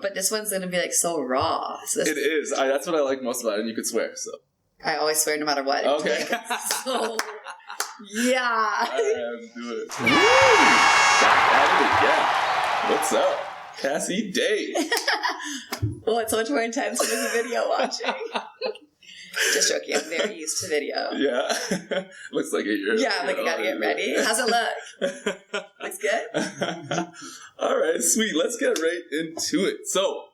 But this one's going to be like so raw. So It is. That's what I like most about it, and you could swear, so. I always swear no matter what. Okay. So, yeah. All right, let's do it. Woo! Back at it again. What's up? Cassie Day. Well, it's so much more intense when there's a video watching. Just joking. I'm very used to video. Yeah. Looks like it. Yeah, I'm like, I gotta get ready. How's it look? Looks good? All right, sweet. Let's get right into it. So,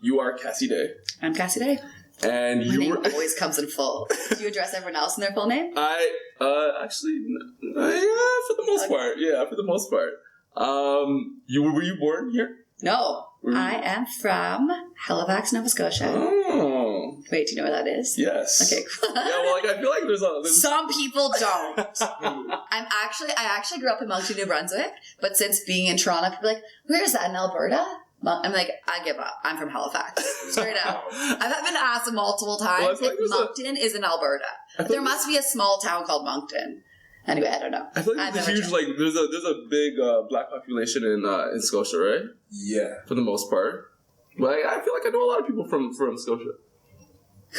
you are Cassie Day. I'm Cassie Day. And My name always comes in full. Do you address everyone else in their full name? Actually, yeah, for the most part. Yeah, for the most part. Were you born here? No. I am from Halifax, Nova Scotia. Oh. Wait, do you know where that is? Yes. Okay, cool. Yeah, well, like, I feel like there's Some people don't. I actually grew up in Moncton, New Brunswick, but since being in Toronto, people are like, where is that, in Alberta? I'm like, I give up. I'm from Halifax. Straight up. I've been asked multiple times if Moncton is in Alberta. There must be a small town called Moncton. Anyway, I don't know. I feel like there's huge, like, there's a big black population in Scotia, right? Yeah. For the most part. But I feel like I know a lot of people from Scotia.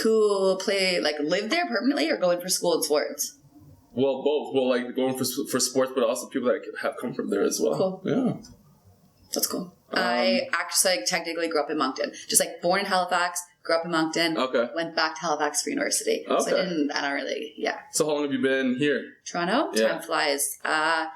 Who live there permanently or go in for school and sports? Well, both. Well, like, going for sports, but also people that have come from there as well. Cool. Yeah. That's cool. I actually technically grew up in Moncton. Just born in Halifax, grew up in Moncton. Okay. Went back to Halifax for university. Okay. So I don't really, yeah. So how long have you been here? Toronto? Yeah. Time flies. 5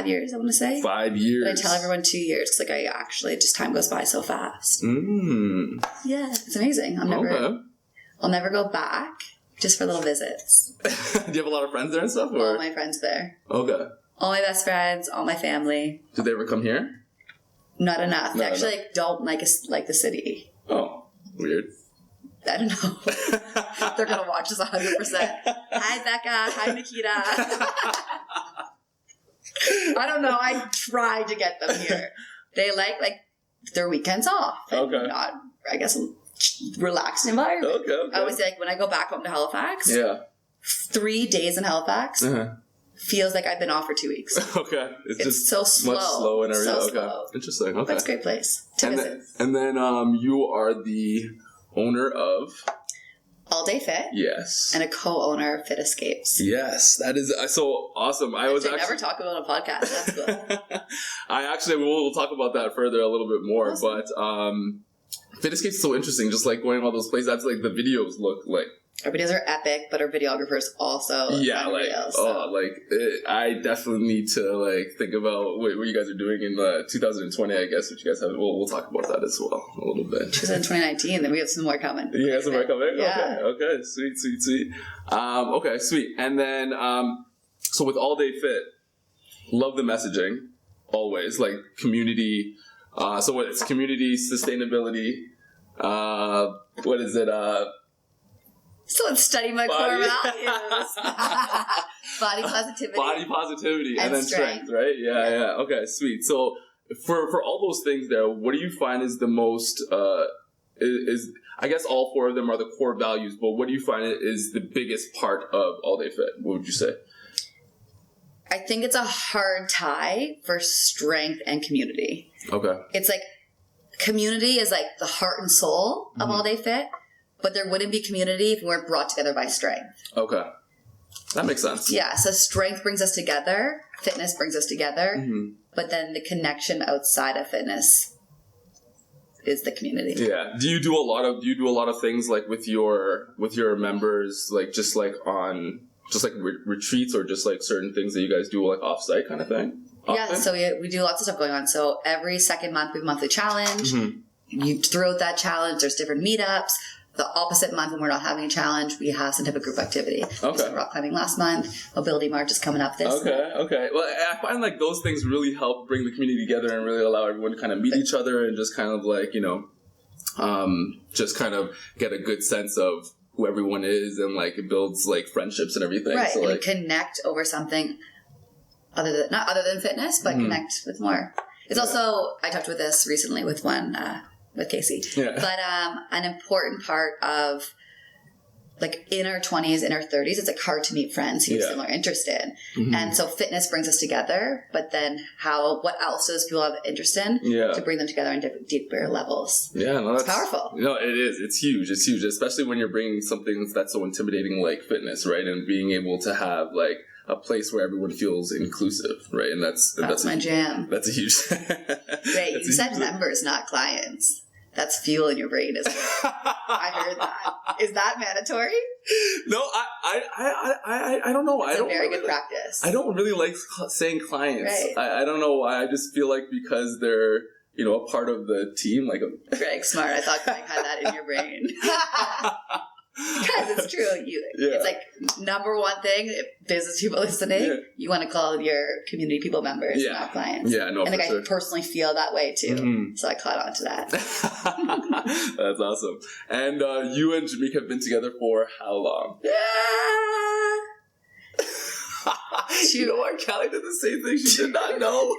years, I want to say. 5 years. But I tell everyone 2 years because time goes by so fast. Yeah, it's amazing. I'll never go back just for little visits. Do you have a lot of friends there and stuff? Or? All my friends there. Okay. All my best friends, all my family. Did they ever come here? Not enough. They actually don't like the city. Oh, weird. I don't know. They're going to watch us 100%. Hi, Becca. Hi, Nikita. I don't know. I tried to get them here. They like their weekends off. Okay. Not, I guess, relaxed environment. Okay. I always say, when I go back home to Halifax, 3 days in Halifax feels like I've been off for 2 weeks. Okay. It's just so slow. Much slow and everything. So okay. slow. Interesting. Okay. That's a great place to visit. And then you are the owner of All Day Fit. Yes. And a co-owner of Fit Escapes. Yes, that is so awesome. I never talk about a podcast. That's good. We'll talk about that further a little bit more. Awesome. But Fit Escapes is so interesting. Just like going all those places, that's like the videos look like. Our videos are epic, but our videographers also unreal, I definitely need to think about what you guys are doing in 2020. I guess what you guys have. We'll talk about that as well a little bit. Because in 2019, then we have some more coming. You have some more coming. Yeah. Okay. Sweet. Okay, sweet. And then so with All Day Fit, love the messaging always community. So what it's community sustainability. What is it? So let's study my core values. Body positivity. Body positivity. And then strength. Right? Yeah. Okay, sweet. So for all those things there, what do you find is the most, I guess all four of them are the core values, but what do you find is the biggest part of All Day Fit? What would you say? I think it's a hard tie for strength and community. Okay. It's community is the heart and soul of All Day Fit. But there wouldn't be community if we weren't brought together by strength. Okay. That makes sense. Yeah, so strength brings us together. Fitness brings us together. Mm-hmm. But then the connection outside of fitness is the community. Yeah. Do you do a lot of things with your members, on retreats or just certain things that you guys do off-site kind of thing? Yeah, so we do lots of stuff going on. So every second month we have a monthly challenge. Mm-hmm. Throughout that challenge, there's different meetups. The opposite month when we're not having a challenge, we have some type of group activity. Okay. We did rock climbing last month. Mobility March is coming up this month. Okay. Well, I find those things really help bring the community together and really allow everyone to kind of meet each other and just kind of just kind of get a good sense of who everyone is and it builds friendships and everything. Right. So, and connect over something not other than fitness, but connect with more. It's also, I talked with this recently with Cassie. Yeah. But an important part of like in our 20s, in our 30s, it's like hard to meet friends who have similar interest in. Mm-hmm. And so fitness brings us together, but then what else does people have interest in to bring them together on deeper levels? Yeah, no, it's powerful. No, it is. It's huge. It's huge, especially when you're bringing something that's so intimidating like fitness, right? And being able to have like a place where everyone feels inclusive, right? And that's my jam. That's a huge. Wait, you said members, not clients. That's fuel in your brain, isn't it? I heard that. Is that mandatory? No, I don't know. It's a very good practice. I don't really like saying clients. Right. I don't know why. I just feel like because they're, a part of the team. Like Greg, smart. I thought Greg had that in your brain. Because it's true. It's like number one thing, if business people listening, you want to call your community people members, not clients. Yeah, no, and like I personally feel that way too. Mm-hmm. So I caught on to that. That's awesome. And you and Jahmeek have been together for how long? You know what? Callie did the same thing. She did not know.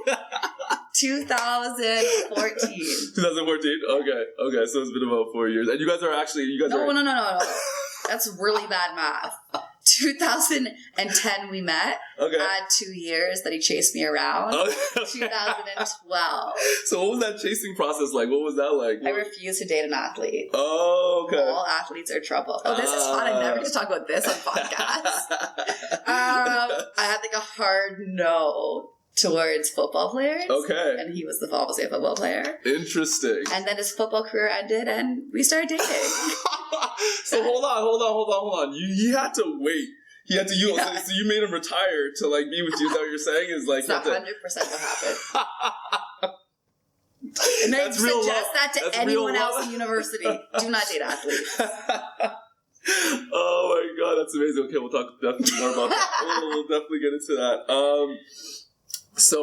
2014. 2014? Okay. So it's been about 4 years. And you guys are actually... No. That's really bad math. 2010 we met. Okay. I had 2 years that he chased me around. Okay. 2012. So what was that chasing process like? What was that like? I refused to date an athlete. Oh, okay. All athletes are trouble. Oh, this is fun. I never get to talk about this on podcasts. I had like a hard no towards football players. Okay. And he was the opposite football player. Interesting. And then his football career ended and we started dating. So hold on. You had to wait. He had to so you made him retire to like be with you. Is that what you're saying? Is like it's not 100% what happened. And I suggest that to anyone else in university. Do not date athletes. Oh my god, that's amazing. Okay, we'll talk definitely more about that. We'll definitely get into that. So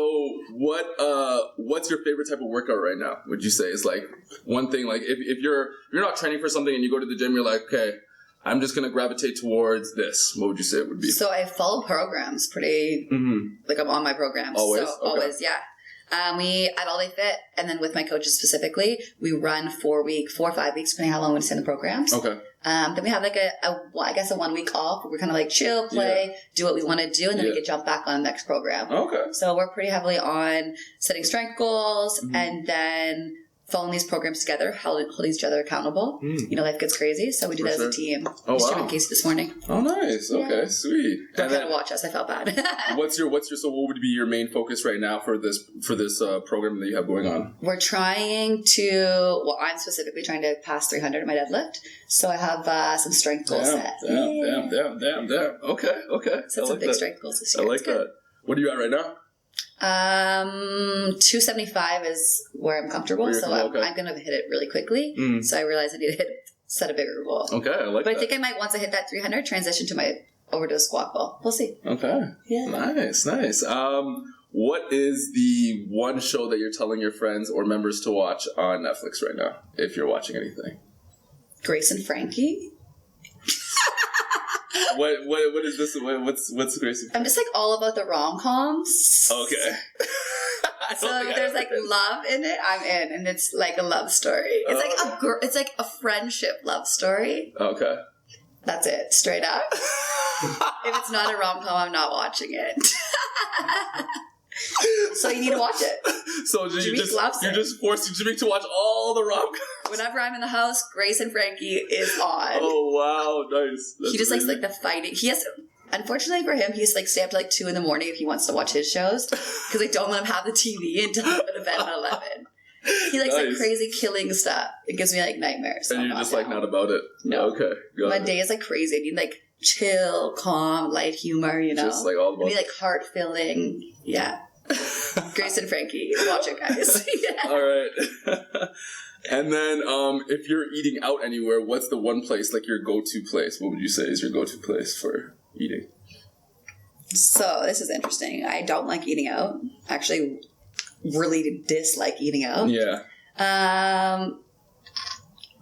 what's your favorite type of workout right now? Would you say is like one thing, like if you're not training for something and you go to the gym, you're like, okay, I'm just going to gravitate towards this. What would you say it would be? So I follow programs pretty, like I'm on my programs. Always? So always, yeah. We at All Day Fit, and then with my coaches specifically, we run 4 or 5 weeks, depending on how long we stay in the programs. Okay. Then we have like a 1 week off where we're kind of like chill, play, do what we want to do, and then we can jump back on the next program. Okay. So we're pretty heavily on setting strength goals and then following these programs together, holding each other accountable. Life gets crazy, so we do that as a team. Oh, wow. Just with Cassie this morning. Oh, nice. Okay, sweet. Don't kind of watch us. I felt bad. So what would be your main focus right now for this program that you have going on? We're trying I'm specifically trying to pass 300 in my deadlift. So I have some strength goals set. Damn. Okay. So some big strength goals this year. I like that. What are you at right now? 275 is where I'm comfortable. So I'm going to hit it really quickly. So I realize I need to set a bigger goal. Okay, I like that. But I think I might, once I hit that 300, transition to my overdose squat goal. We'll see. Okay. Yeah. Nice. What is the one show that you're telling your friends or members to watch on Netflix right now, if you're watching anything? Grace and Frankie. What is this? What's Grace and Frankie? I'm just like all about the rom-coms. Okay. So there's like love in it. I'm in, and it's like a love story. It's it's like a friendship love story. Okay. That's it, straight up. If it's not a rom-com, I'm not watching it. So you need to watch it. So you're just forcing Jahmeek to watch all the rom-coms. Whenever I'm in the house, Grace and Frankie is on. Oh wow, nice. He just likes like the fighting. He has. Unfortunately for him, he has to like stay up to like 2 a.m. if he wants to watch his shows because I don't let him have the TV until I'm in bed at 11. He likes like crazy killing stuff. It gives me like nightmares. So and you're just like not about it. No. Okay. My day is like crazy. I need like chill, calm, light humor. Just like all about. I need like heart filling. Yeah. Grace and Frankie, watch it, guys. Yeah. All right. And then, if you're eating out anywhere, what's the one place, like your go-to place? What would you say is your go-to place for eating? So, this is interesting. I don't like eating out. Actually, really dislike eating out. Yeah.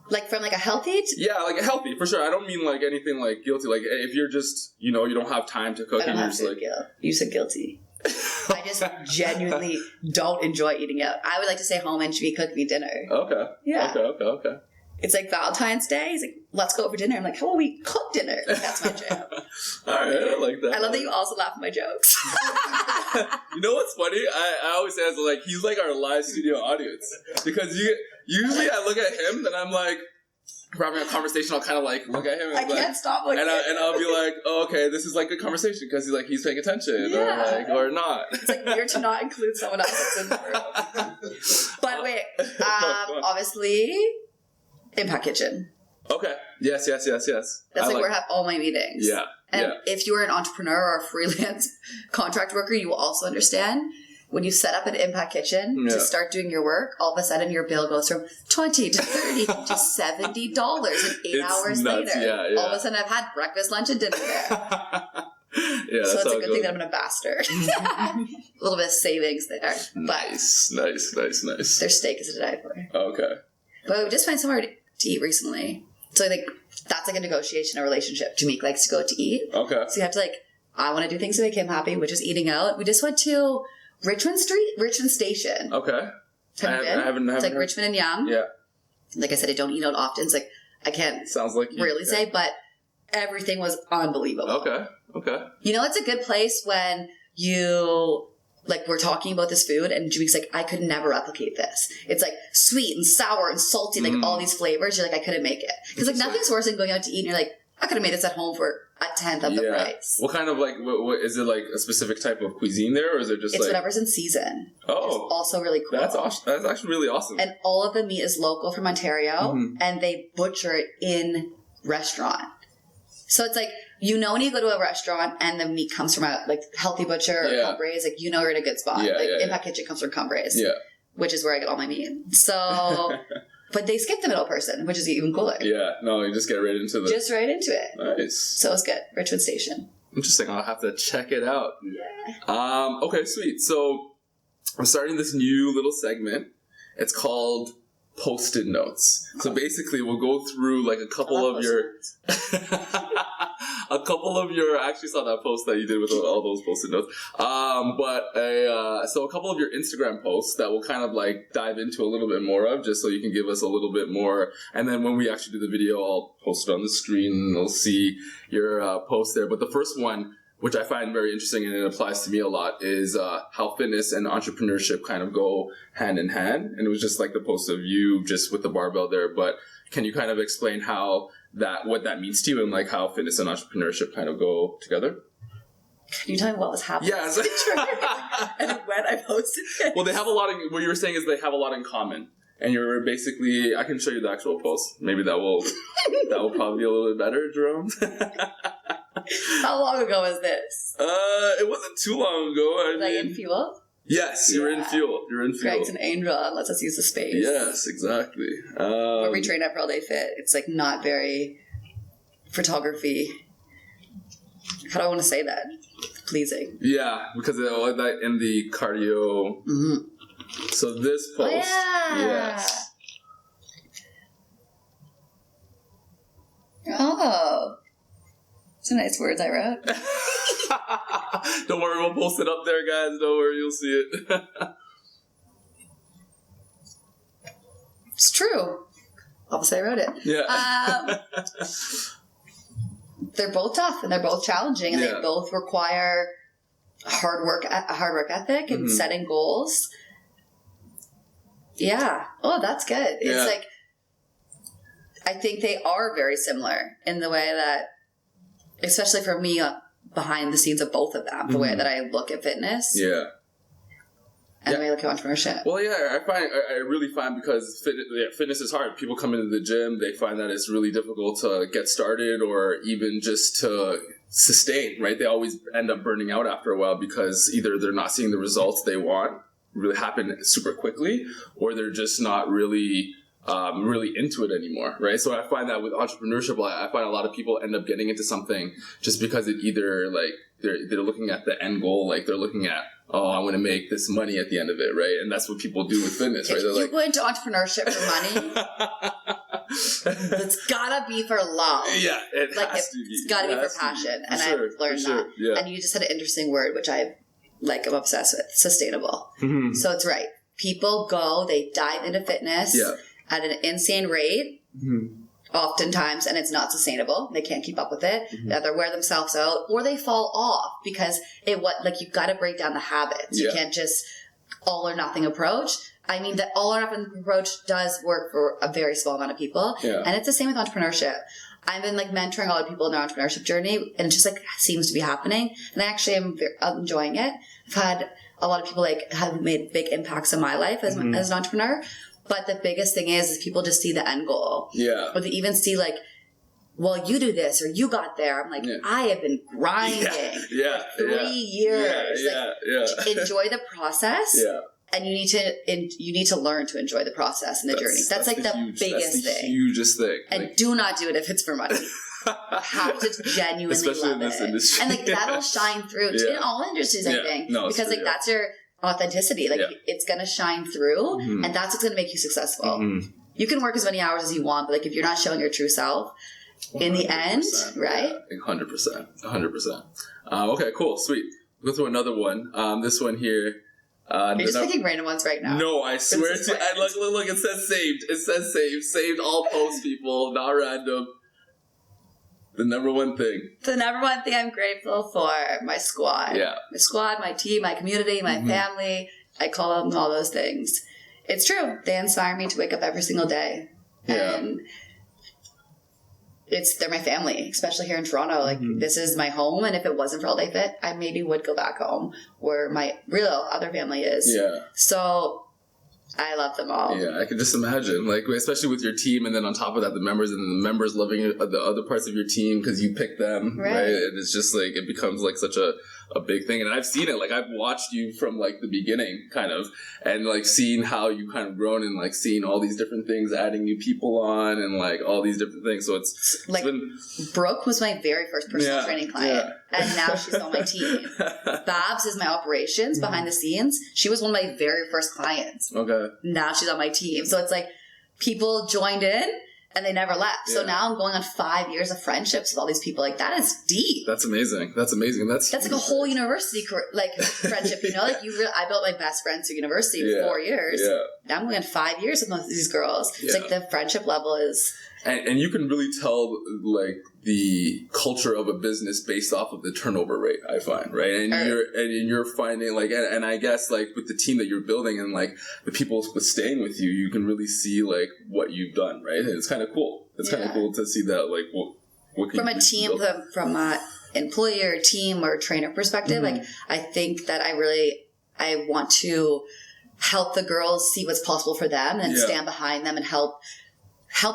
Like from like a healthy? Yeah, like a healthy, for sure. I don't mean like anything like guilty. Like if you're just, you don't have time to cook. I don't have food guilt. You said guilty. I just genuinely don't enjoy eating out. I would like to stay home and Jahmeek cook me dinner. Okay. Yeah. Okay. It's like Valentine's Day. He's like, let's go over dinner. I'm like, how will we cook dinner? Like, that's my jam. All right, I like that. I love that you also laugh at my jokes. You know what's funny? I always say it's like he's like our live studio audience because usually I look at him and I'm like, we're having a conversation. I'll kind of like look at him. And I can't stop looking. And I'll be like, oh, okay, this is like a conversation because he's paying attention or not. It's like weird to not include someone else that's in the room. But wait, obviously, Impact Kitchen. Okay. Yes. That's like where I have all my meetings. Yeah. And if you are an entrepreneur or a freelance contract worker, you will also understand when you set up an Impact Kitchen to start doing your work, all of a sudden your bill goes from $20 to $30 to $70 and 8 hours nuts. later. Yeah. All of a sudden I've had breakfast, lunch, and dinner there. Yeah, so it's a good thing that I'm an ambassador. A little bit of savings there. Nice. Their steak is to die for. Okay. But we just found somewhere to eat recently. So I think that's like a negotiation, a relationship. Jahmeek likes to go to eat. Okay. So you have to I want to do things to make him happy, which is eating out. We just went to Richmond Station. Okay. I haven't it's like heard. Richmond and Yonge. Yeah. Like I said, I don't eat out often. It's like I can't really say, but everything was unbelievable. Okay. You know, it's a good place when you we're talking about this food and Jahmeek's like, I could never replicate this. It's like sweet and sour and salty, like all these flavors. You're like, I couldn't make it. Because nothing's worse than going out to eat and you're like, I could have made this at home for a tenth of the price. What kind of what is it like a specific type of cuisine there or is it just it's whatever's in season. Oh. It's also really cool. That's awesome. That's actually really awesome. And all of the meat is local from Ontario and they butcher it in restaurant. So it's like, when you go to a restaurant and the meat comes from a healthy butcher or Cumbrae's, you're in a good spot. Impact Kitchen comes from Cumbrae's, which is where I get all my meat. So, but they skip the middle person, which is even cooler. Yeah, no, you just get right into it. Nice. So it's good. Richmond Station. Interesting. I'll have to check it out. Yeah. Okay, sweet. So I'm starting this new little segment. It's called Post-it Notes. So basically we'll go through a couple of your I actually saw that post that you did with all those Post-it notes. So a couple of your Instagram posts that we'll kind of dive into a little bit more of just so you can give us a little bit more. And then when we actually do the video, I'll post it on the screen and we'll see your post there. But the first one, which I find very interesting and it applies to me a lot, is how fitness and entrepreneurship kind of go hand in hand. And it was just the post of you just with the barbell there. But can you kind of explain what that means to you and how fitness and entrepreneurship kind of go together? Can you tell me what was happening? Yes. And when I posted it. Well, they have a lot of, what you were saying is they have a lot in common. And you're basically, I can show you the actual post. Maybe that will probably be a little bit better, Jerome. How long ago was this? It wasn't too long ago. Was I in Fuel? Yes, you're in Fuel. Greg's an angel and lets us use the space. Yes, exactly. Where we train at Pearl Day Fit, it's not very photography. How do I want to say that? Pleasing. Yeah, because that in the cardio. Mm-hmm. So this post. Oh, yeah. Yes. Oh. Some nice words I wrote. Don't worry, we'll post it up there, guys. Don't worry, you'll see it. It's true. Obviously, I wrote it. Yeah. They're both tough and they're both challenging, and they both require a hard work ethic and setting goals. Yeah. Oh, that's good. Yeah. It's I think they are very similar in the way that, especially for me, behind the scenes of both of them, the way that I look at fitness. Yeah. And the way I look at entrepreneurship. Well, yeah, I really find because fitness is hard. People come into the gym, they find that it's really difficult to get started or even just to sustain, right? They always end up burning out after a while because either they're not seeing the results they want really happen super quickly, or they're just not really into it anymore, right? So I find that with entrepreneurship, I find a lot of people end up getting into something just because it either they're looking at the end goal, they're looking at, oh, I want to make this money at the end of it, right? And that's what people do with fitness, right? If you go into entrepreneurship for money, it's gotta be for love. Yeah, it has to be. It's gotta be for passion, and I've learned that. Yeah. And you just had an interesting word, which I'm obsessed with: sustainable. Mm-hmm. So it's right. People they dive into fitness. Yeah. At an insane rate, oftentimes, and it's not sustainable. They can't keep up with it. They either wear themselves out or they fall off because you've got to break down the habits. You can't just all or nothing approach. I mean, the all or nothing approach does work for a very small amount of people. And it's the same with entrepreneurship. I've been mentoring a lot of people in their entrepreneurship journey, and it just seems to be happening. And I actually am enjoying it. I've had a lot of people have made big impacts in my life as an entrepreneur. But the biggest thing is people just see the end goal. Or they even see well, you do this or you got there. I'm like, I have been grinding for 3 years. Enjoy the process. And you need to learn to enjoy the process and the journey. That's the biggest thing. Hugest thing. And do not do it if it's for money. You have to genuinely especially love in this it. industry. And that'll shine through in all industries, I think. No, because that's your authenticity. It's gonna shine through, and that's what's gonna make you successful. You can work as many hours as you want, but if you're not showing your true self, in the end, right? 100%. Okay, cool, sweet. We'll go through another one. This one here. You're just picking random ones right now. No, I swear to you. Look, it says saved. It says saved. Saved all post, people, not random. The number one thing. The number one thing I'm grateful for, my squad. My squad, my team, my community, my family. I call them all those things. It's true. They inspire me to wake up every single day. And they're my family, especially here in Toronto. This is my home, and if it wasn't for All Day Fit, I maybe would go back home where my real other family is. So I love them all. I can just imagine, especially with your team, and then on top of that, the members, and then the members loving the other parts of your team because you picked them, right? And it's just it becomes such a big thing. And I've seen it, I've watched you from the beginning, kind of, and seeing how you kind of grown, and seeing all these different things, adding new people on, and all these different things. So it's been... Brooke was my very first personal training client, and now she's on my team. Babs is my operations behind the scenes. She was one of my very first clients. Now she's on my team. So it's people joined in and they never left. So now I'm going on 5 years of friendships with all these people. That is deep. That's amazing. That's a whole university friendship, I built my best friends through university in 4 years. Now I'm going on 5 years with most of these girls. It's the friendship level is... And you can really tell, the culture of a business based off of the turnover rate, I find, right? And you're finding, and I guess, with the team that you're building and, the people staying with you, you can really see, what you've done, right? And it's kind of cool. It's kind of cool to see that, what can from a team, from a employer, team, or trainer perspective, I think that I want to help the girls see what's possible for them and stand behind them and help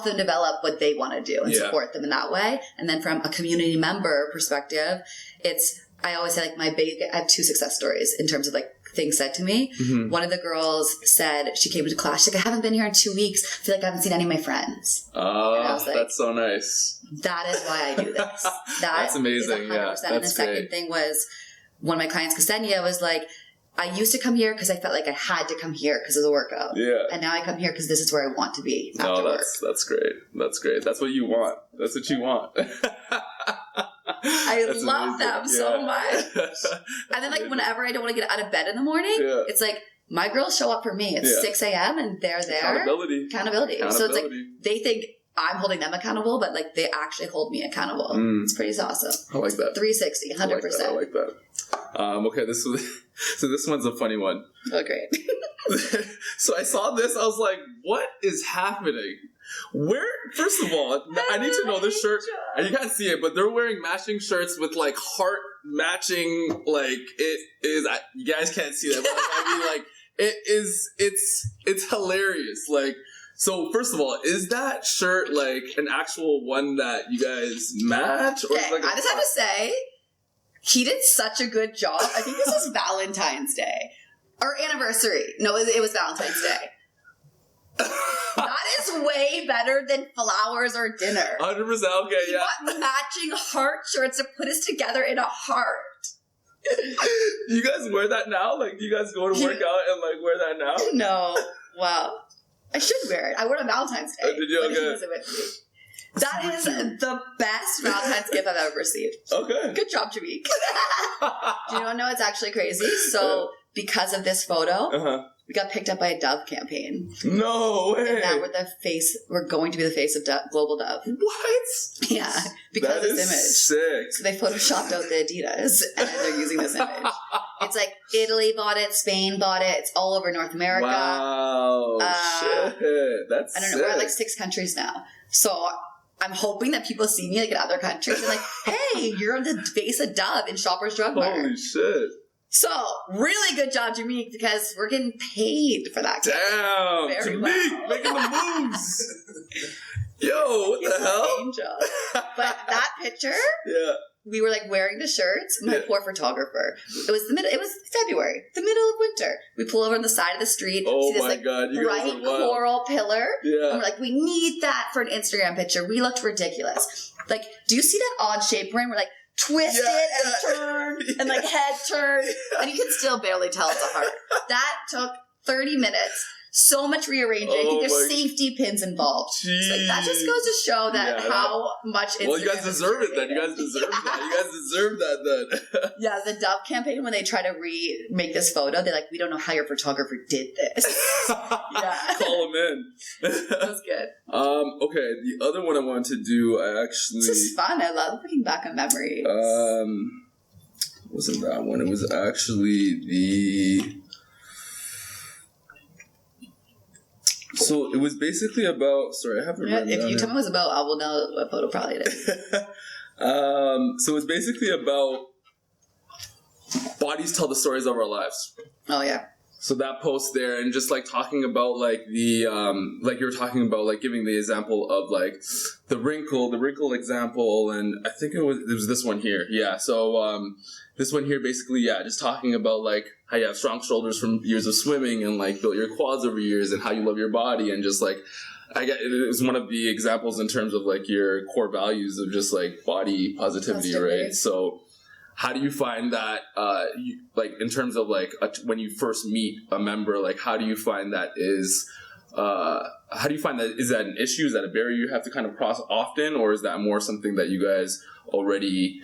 them develop what they want to do and support them in that way. And then from a community member perspective, I always say I have 2 success stories in terms of things said to me. One of the girls said, she came into class, she's I haven't been here in 2 weeks. I feel like I haven't seen any of my friends. Oh, that's so nice. That is why I do this. That's amazing. That's and the second thing was, one of my clients, Ksenia, was I used to come here because I felt like I had to come here because of the workout. And now I come here because this is where I want to be after work. That's great. That's great. That's what you want. That's what you want. I love them so much. And then whenever I don't want to get out of bed in the morning, it's my girls show up for me. It's 6 a.m. and they're there. Accountability. So it's they think I'm holding them accountable, but they actually hold me accountable. It's pretty awesome. I like that. 360, 100%. I like that. Okay, this one's a funny one. Oh, great. So I saw this, I was like, what is happening? First of all, I need to know this shirt, and you can't see it, but they're wearing matching shirts with heart matching, it is, you guys can't see that, but it's hilarious. So first of all, is that shirt an actual one that you guys match? Or okay, I just have to say, he did such a good job. I think this was Valentine's Day. Or anniversary. No, it was Valentine's Day. That is way better than flowers or dinner. 100%, okay, yeah. He got matching heart shirts to put us together in a heart. You guys wear that now? Do you guys go to work out and wear that now? No. Well, I should wear it. I wore it on Valentine's Day. Did you? Okay. He wasn't with me. That is the best Valentine's gift I've ever received. Okay. Good job, Jahmeek. Do you want to know what's actually crazy? So, because of this photo, Uh-huh. we got picked up by a Dove campaign. No way. And now we're going to be the face of Global Dove. What? Yeah, because of this image. Sick. So they photoshopped out the Adidas, and they're using this image. It's like Italy bought it, Spain bought it. It's all over North America. Wow. Shit. That's I don't know. sick. We're at like 6 countries now. So I'm hoping that people see me like in other countries and like, hey, you're on the face of Dove in Shoppers Drug Mart. Holy shit. So, really good job, Jahmeek, because we're getting paid for that. Damn. Very Jahmeek, well. making the moves. Yo, what He's the an hell? angel. But that picture, Yeah. we were like wearing the shirts. My Yeah. poor photographer. It was February, the middle of winter. We pull over on the side of the street. Oh see this my like God, you guys bright are wild. coral pillar. Yeah. And we're like, we need that for an Instagram picture. We looked ridiculous. Like, do you see that odd shape we're in? We're like, twisted and turned and like head turned. And you can still barely tell it's a heart. That took 30 minutes. So much rearranging. I think there's safety pins involved. So like, that just goes to show that how much Instagram. Well, you guys deserve it then. You guys deserve that. You guys deserve that then. Yeah, the Dove campaign, when they try to remake this photo, they're like, we don't know how your photographer did this. Yeah. Call him in. That was good. Okay, the other one I wanted to do, I actually... This is fun. I love looking back on memories. Wasn't that one. It was actually the... So it was basically about... Sorry, I haven't written If down you here. tell me what it was about, I will know what photo probably it is. So it's basically about bodies tell the stories of our lives. Oh, yeah. So that post there, and just like talking about like the like you were talking about, like giving the example of like the wrinkle example, and I think it was this one here. Yeah. So this one here basically, yeah, just talking about like how you have strong shoulders from years of swimming and like built your quads over years and how you love your body, and just like it was one of the examples in terms of like your core values of just like body positivity. Right? So how do you find that, like in terms of like when you first meet a member, like how do you find that is that an issue? Is that a barrier you have to kind of cross often, or is that more something that you guys already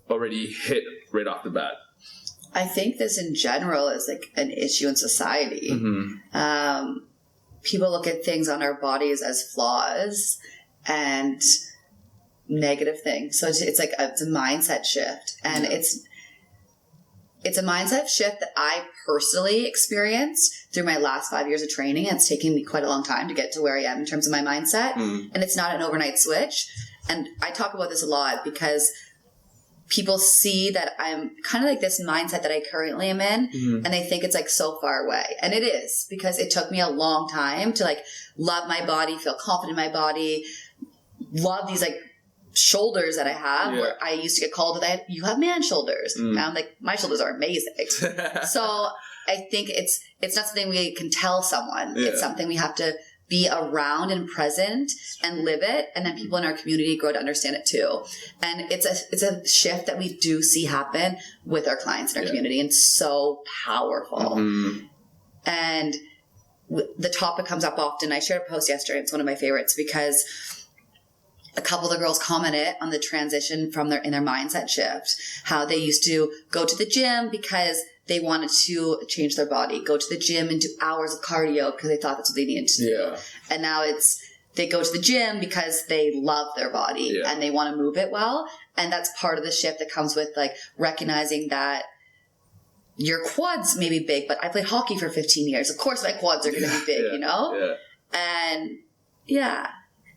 hit right off the bat? I think this in general is like an issue in society. Mm-hmm. People look at things on our bodies as flaws and negative things. So it's like it's a mindset shift, and it's a mindset shift that I personally experienced through my last 5 years of training. And it's taken me quite a long time to get to where I am in terms of my mindset. And it's not an overnight switch. And I talk about this a lot because people see that I'm kind of like this mindset that I currently am in, and they think it's like so far away. And it is, because it took me a long time to like love my body, feel confident in my body, love these like shoulders that I have. Yeah. Where I used to get called that you have man shoulders. Now I'm like, my shoulders are amazing. So I think it's not something we can tell someone. Yeah. It's something we have to be around and present and live it, and then people in our community grow to understand it too. And it's a shift that we do see happen with our clients in our community, and so powerful. And the topic comes up often. I shared a post yesterday. It's one of my favorites because a couple of the girls commented on the transition from in their mindset shift, how they used to go to the gym because they wanted to change their body, go to the gym and do hours of cardio because they thought that's what they needed to do. And now they go to the gym because they love their body and they want to move it well. And that's part of the shift that comes with like recognizing that your quads may be big, but I played hockey for 15 years. Of course my quads are going to be big, you know? And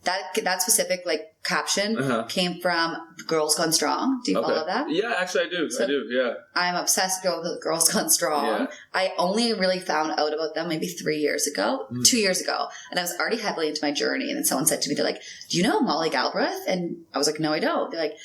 that specific like caption came from Girls Gone Strong. Do you follow that? Yeah, actually I do. I'm obsessed with Girls Gone Strong. I only really found out about them maybe 2 years ago. And I was already heavily into my journey. And then someone said to me, they're like, do you know Molly Galbraith? And I was like, no, I don't. They're like,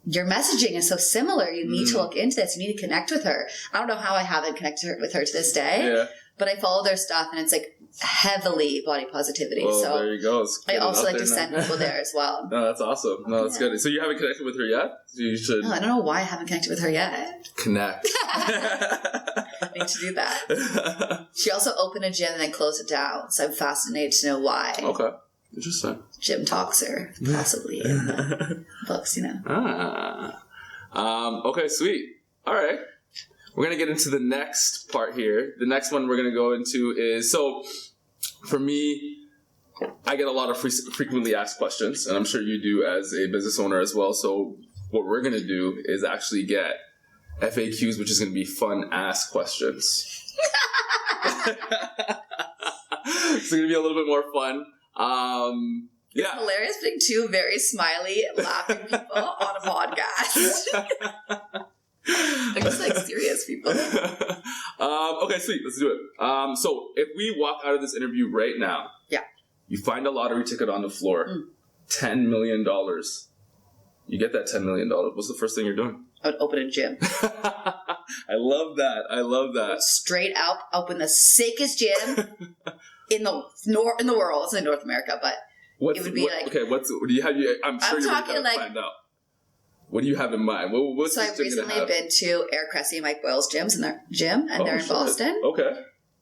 your messaging is so similar. You need to look into this. You need to connect with her. I don't know how I haven't connected with her to this day. But I follow their stuff, and it's like heavily body positivity. Well, so there you go. I also like to send people there as well. No, that's awesome. No, that's good. So you haven't connected with her yet? You should. No, I don't know why I haven't connected with her yet. Connect. I need to do that. She also opened a gym and then closed it down, so I'm fascinated to know why. Okay. Interesting. Gym talks her, possibly, in the books, you know. Okay, sweet. All right. we're going to get into the next part here. The next one we're going to go into is, so for me, I get a lot of frequently asked questions, and I'm sure you do as a business owner as well. So what we're going to do is actually get FAQs, which is going to be fun ask questions. It's going to be a little bit more fun. Yeah. It's hilarious being two very smiley, laughing people on a podcast. They're just like serious people. Okay, sweet. Let's do it. So if we walk out of this interview right now, you find a lottery ticket on the floor, $10 million. You get that $10 million. What's the first thing you're doing? I would open a gym. I love that. I love that. Straight out, open the sickest gym in the world. It's in North America, but it would be okay. What do you have? I'm sure you're talking going to find out. What do you have in mind? What's so I've recently been to Eric Cressy and Mike Boyle's gyms, and their gym, and they're in Boston. Okay.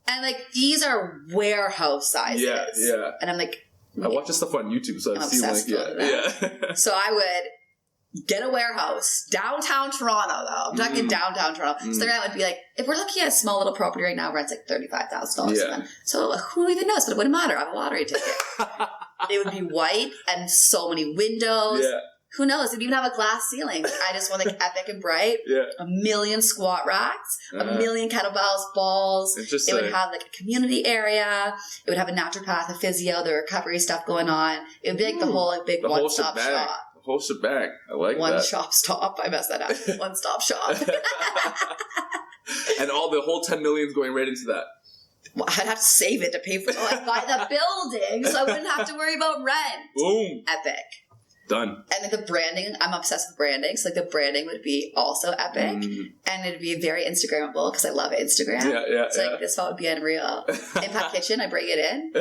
And like these are warehouse sizes. Yeah. And I'm like, I watch this stuff on YouTube, so I've seen like yeah. So I would get a warehouse downtown Toronto, though. I'm talking downtown Toronto. So the guy would be like, if we're looking at a small little property right now, rent's like $35,000. Yeah. So who even knows? But it wouldn't matter. I have a lottery ticket. It would be white and so many windows. Yeah. Who knows? It'd even have a glass ceiling. I just want like epic and bright. Yeah. 1 million squat racks, 1 million kettlebells, balls. It would have like a community area. It would have a naturopath, a physio, the recovery stuff going on. It would be like the whole like big one-stop shop. The whole shebang. I like that. One-shop stop. I messed that up. One-stop shop. And the whole 10 million is going right into that. Well, I'd have to save it to pay for I'd buy the building, so I wouldn't have to worry about rent. Boom. Epic. Done. And like the branding, I'm obsessed with branding. So like the branding would be also epic, and it'd be very Instagrammable because I love Instagram. Yeah. So like this would be unreal. Impact Kitchen, I bring it in.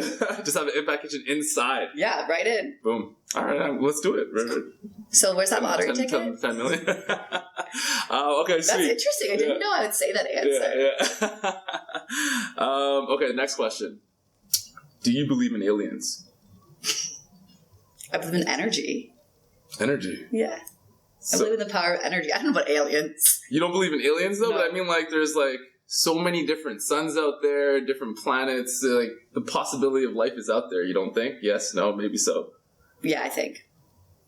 Just have an Impact Kitchen inside. Yeah, right in. Boom. All right, let's do it. So where's that lottery ticket? 10 million. Okay, sweet. That's interesting. I didn't know I would say that answer. Yeah. Okay, next question. Do you believe in aliens? I believe in energy. Energy? Yeah. I believe in the power of energy. I don't know about aliens. You don't believe in aliens, though? No. But I mean, like, there's, like, so many different suns out there, different planets. Like, the possibility of life is out there. You don't think? Yes, no, maybe so. Yeah, I think.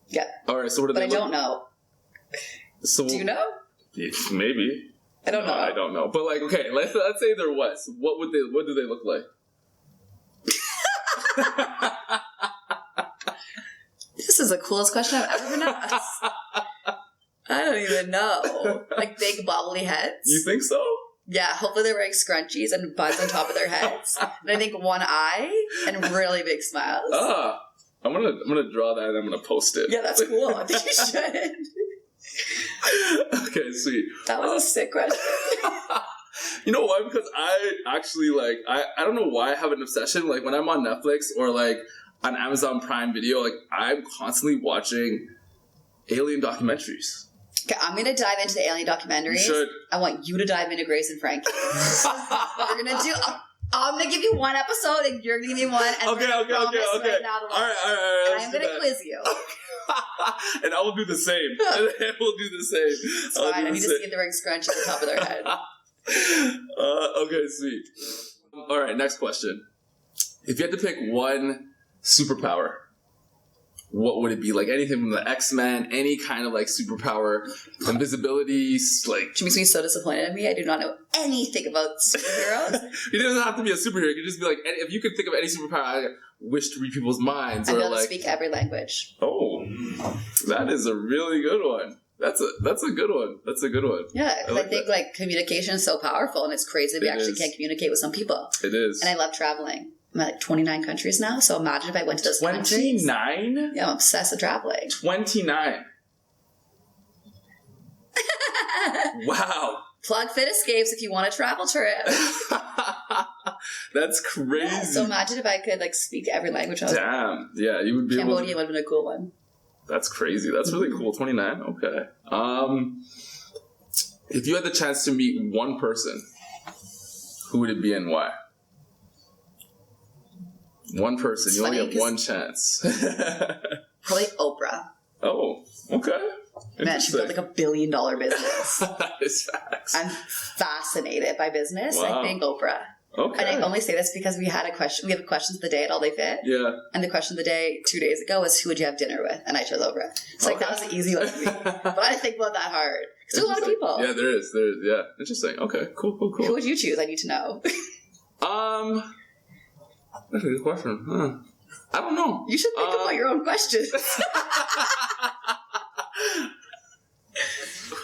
Yeah. All right, so what do they look? But I don't know. So, do you know? Maybe. I don't know. I don't know. But, like, okay, let's say there was. What do they look like? This is the coolest question I've ever been asked. I don't even know. Like big bubbly heads. You think so? Yeah, hopefully they're wearing scrunchies and buds on top of their heads. And I think one eye and really big smiles. I'm gonna draw that and I'm gonna post it. Yeah, that's cool. I think you should. Okay, sweet. That was a sick question. You know why? Because I actually like I don't know why I have an obsession. Like when I'm on Netflix or like on Amazon Prime Video, like I'm constantly watching alien documentaries. Okay, I'm going to dive into the alien documentaries. You should. I want you to dive into Grace and Frankie. We're going to do... I'm going to give you one episode and you're going to give me one. And okay. Right now All right. And I'm going to quiz you. And I will do the same. I will do the same. It's fine. I need to see if they're wearing scrunch at the top of their head. Okay, sweet. All right, next question. If you had to pick one superpower, what would it be? Like anything from the X-Men, any kind of like superpower, invisibility, like... She makes me so disappointed in me. I do not know anything about superheroes. It doesn't have to be a superhero. It could just be like, if you could think of any superpower, I wish to read people's minds. I'd or be able like, to speak every language. Oh, that is a really good one. That's a good one. That's a good one. Yeah, because I think like communication is so powerful, and it's crazy that we actually can't communicate with some people. It is. And I love traveling. I'm at like 29 countries now, so imagine if I went to those 29? countries. Yeah, I'm obsessed with traveling. 29. Wow. Plug Fit Escapes if you want a travel trip. That's crazy. Yeah, so imagine if I could like speak every language. Damn. Yeah, you would be Cambodia able to... would have been a cool one. That's crazy. That's really cool. 29. Okay. If you had the chance to meet one person, who would it be and why? One person. You only have one chance. Probably Oprah. Oh, okay. Man, she built like $1 billion business. That is facts. I'm fascinated by business. Wow. I think Oprah. Okay. And I only say this because we have a question of the day at All Day Fit. Yeah. And the question of the day 2 days ago was, who would you have dinner with? And I chose Oprah. So like, that was an easy one for me. But I think about that hard. Because there's a lot of people. Yeah, there is. Yeah. Interesting. Okay. Cool. Who would you choose? I need to know. That's a good question. Huh. I don't know. You should think about your own questions.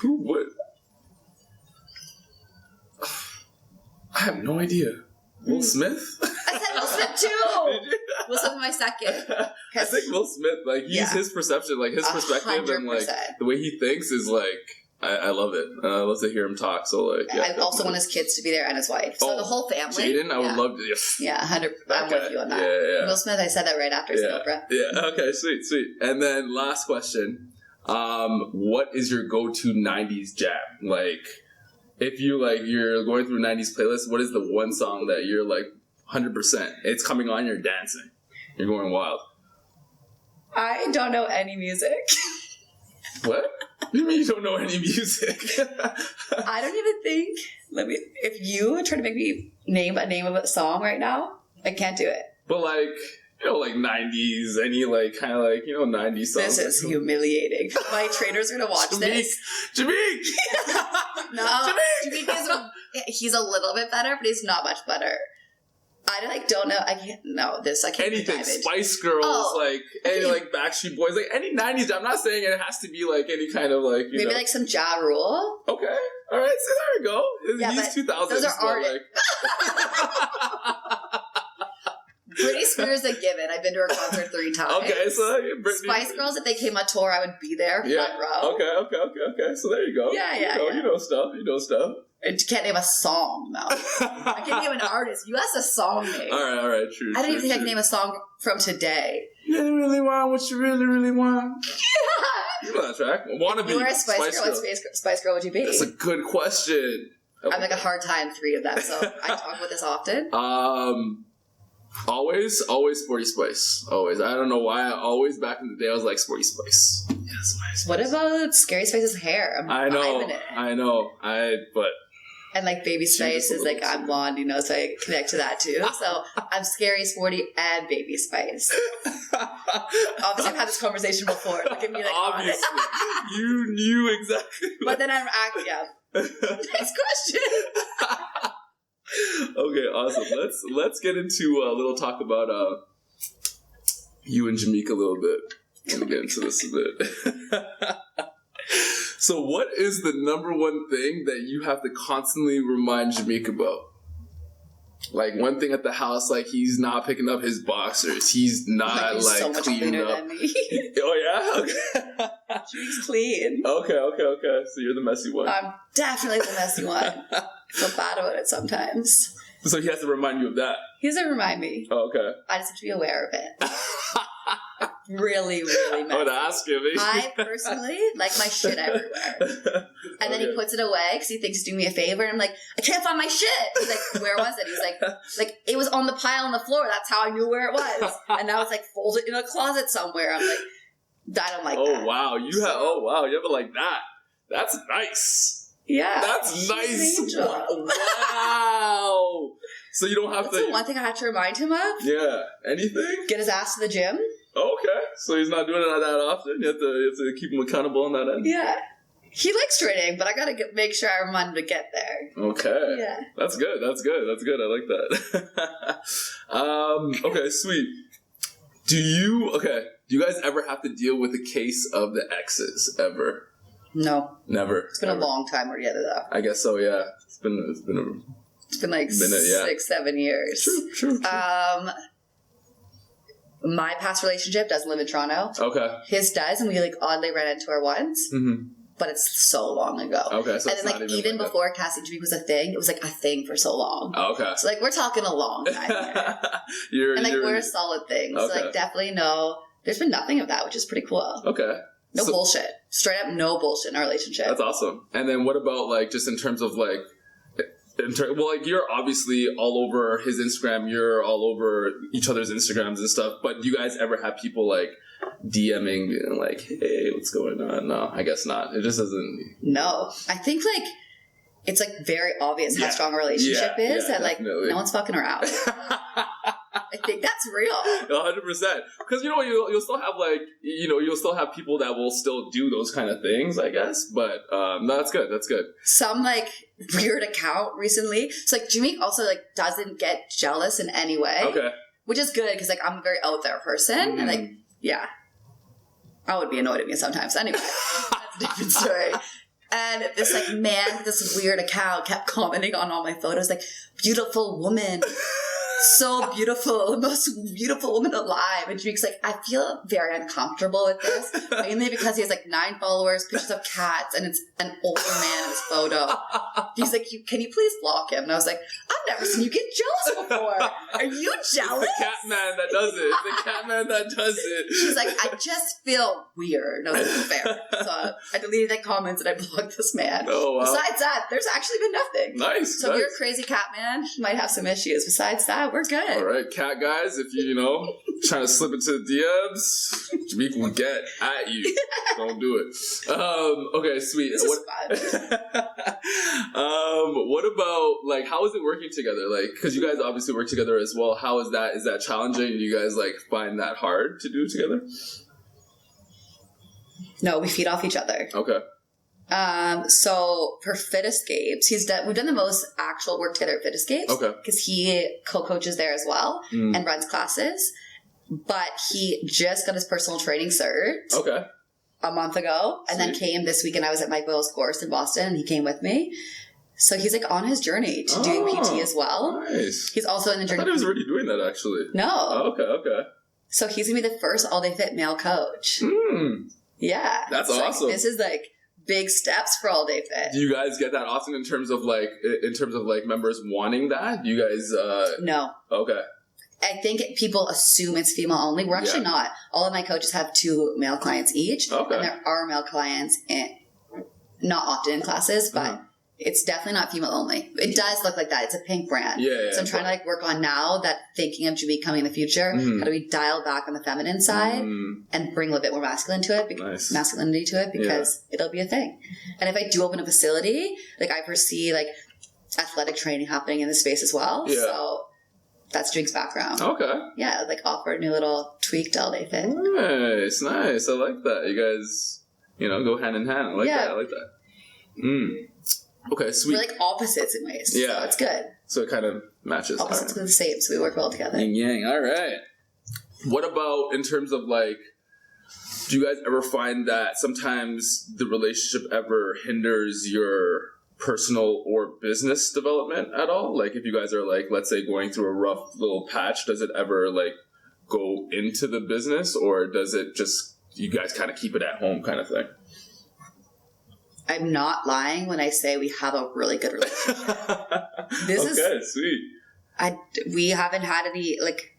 Who would? I have no idea. Will Smith? I said Will Smith too. Will Smith my second. I think Will Smith, like, his perception, like, his perspective 100%. and, like, the way he thinks is, like, I love it. I love to hear him talk. So, like, I also want his kids to be there and his wife. So the whole family. Jaden, I would love to. Yeah, 100%. I'm with you on that. Yeah. Will Smith, I said that right after Oprah. Yeah, okay, sweet. And then last question. What is your go-to 90s jam? Like, if you're going through 90s playlist, what is the one song that you're like 100%? It's coming on, you're dancing. You're going wild. I don't know any music. What? What do you mean you don't know any music? I don't even think. If you try to make me name a name of a song right now, I can't do it. But like, you know, like 90s, any like kind of like, you know, 90s songs. This is humiliating. My trainers are gonna watch this. Jahmeek! No, Jahmeek is he's a little bit better, but he's not much better. I don't know. I can't anything. Spice Girls, any like Backstreet Boys, like any 90s. I'm not saying it has to be like any kind of like maybe like some Ja Rule. Okay, all right. So there we go. Yeah, he's 2000s. Those are artists. Britney Spears a given. I've been to her concert 3 times. Okay, so Britney. Spice Girls, if they came on tour, I would be there front row. Okay. So there you go. Yeah. You know stuff. I can't name a song, though. I can't name an artist. You asked a song name. All right, true. I don't even think I can name a song from today. You really want what you really want. Yeah. You know that track. Wannabe. If you were a Spice Girl, what Spice Girl would you be? That's a good question. I'm like a hard time 3 of them, so I talk about this often. Always Sporty Spice. Always. I don't know why. Always back in the day, I was like Sporty Spice. Yes, Spice. What about Scary Spice's hair? I know. But. And like Baby Spice is like, I'm blonde, you know, so I connect to that too. So I'm Scary, Sporty, and Baby Spice. Obviously, I've had this conversation before. Look at me like, obviously. You knew exactly. But then I'm acting, Next question. Okay, awesome. Let's get into a little talk about you and Jahmeek a little bit. Let me get into this a bit. So what is the number one thing that you have to constantly remind Jahmeek about? Like one thing at the house, like he's not picking up his boxers. He's not he's like so much cleaning cleaner up. than me. Oh yeah? Okay. She's clean. Okay. So you're the messy one. I'm definitely the messy one. I feel bad about it sometimes. So he has to remind you of that. He doesn't remind me. Oh, okay. I just have to be aware of it. Really, really messy. I would ask him. I personally like my shit everywhere. And then he puts it away because he thinks he's doing me a favor. And I'm like, I can't find my shit. He's like, where was it? He's like, it was on the pile on the floor. That's how I knew where it was. And now it's like folded in a closet somewhere. I'm like, I don't like that. Wow. You have it like that. That's nice. Yeah. That's nice. Wow. So you don't have That's the one thing I have to remind him of. Yeah. Anything? Get his ass to the gym. Okay. So he's not doing it that often. You have to keep him accountable on that end. Yeah. He likes training, but I gotta make sure I remind him to get there. Okay. Yeah. That's good. I like that. Okay, sweet. Do you guys ever have to deal with a case of the exes ever? No. Never. It's been a long time together though. I guess so, yeah. It's been like 6-7 years. True. My past relationship doesn't live in Toronto. Okay. His does, and we like oddly ran into her once. Mm-hmm. But it's so long ago. Okay, so and then like even before Cassie and Jahmeek was a thing, it was like a thing for so long. Okay. So like we're talking a long time here. We're a solid thing. Okay. So like definitely there's been nothing of that, which is pretty cool. Okay. No bullshit. Straight up no bullshit in our relationship. That's awesome. And then what about like just in terms of like you're obviously all over his Instagram, you're all over each other's Instagrams and stuff, but do you guys ever have people like DMing, being like, hey, what's going on? No, I guess not. It just doesn't. No. I think, like, it's, like, very obvious how strong a relationship is that, like, no one's fucking around. I think that's real. 100%. Because, you know, you'll still have, like, you know, you'll still have people that will still do those kind of things, I guess. But, no, that's good. That's good. Some, like, weird account recently. So, like, Jahmeek also, like, doesn't get jealous in any way. Okay. Which is good, because, like, I'm a very out there person. And, like, yeah. I would be annoyed at me sometimes. Anyway, that's a different story. And this, like, man with this weird account kept commenting on all my photos, like, beautiful woman. So beautiful, the most beautiful woman alive. And Jahmeek's like, I feel very uncomfortable with this, mainly because he has like 9 followers, pictures of cats, and it's an older man in his photo. He's like, can you please block him? And I was like, I've never seen you get jealous before. Are you jealous? It's the cat man that does it. It's the cat man that does it. She's like, I just feel weird. No, that's fair. So I deleted that comments and I blocked this man. Oh, wow. Besides that, there's actually been nothing. Nice. So if you're a crazy cat man, you might have some issues. Besides that, we're good. All right, cat guys, if you know, trying to slip into the DMs, Jahmeek will get at you. Don't do it. Okay, sweet. This is fun. What about, like, how is it working together? Like, because you guys obviously work together as well. How is that? Is that challenging? Do you guys, like, find that hard to do together? No, we feed off each other. Okay. So for Fit Escapes, we've done the most actual work together at Fit Escapes. Okay. Because he co-coaches there as well and runs classes. But he just got his personal training cert. Okay. A month ago. And then came this week, and I was at Mike Boyle's course in Boston, and he came with me. So he's like on his journey to doing PT as well. Nice. He's also in the journey. I thought he was already doing that, actually. No. Oh, okay. So he's going to be the first all-day fit male coach. Yeah. That's so awesome. Like, this is like big steps for all day fit. Do you guys get that often in terms of like members wanting that? Do you guys No. Okay. I think people assume it's female only. We're actually not. All of my coaches have 2 male clients each. Okay. And there are male clients not often in classes, but it's definitely not female only. It does look like that. It's a pink brand. Yeah. So I'm trying to like work on now that thinking of Jahmeek coming in the future. How do we dial back on the feminine side and bring a little bit more masculinity to it because it'll be a thing. And if I do open a facility, like I foresee like athletic training happening in the space as well. Yeah. So that's Jahmeek's background. Okay. Yeah, like offer a new little tweaked all day fit. Nice. I like that. You guys, go hand in hand. I like that. Okay, sweet. We're like opposites in ways. Yeah. So it's good. So it kind of matches. Opposites are the same, so we work well together. Yin yang. All right. What about in terms of like, do you guys ever find that sometimes the relationship ever hinders your personal or business development at all? Like if you guys are like, let's say going through a rough little patch, does it ever like go into the business, or does it just, you guys kind of keep it at home kind of thing? I'm not lying when I say we have a really good relationship. Okay, sweet. We haven't had any, like,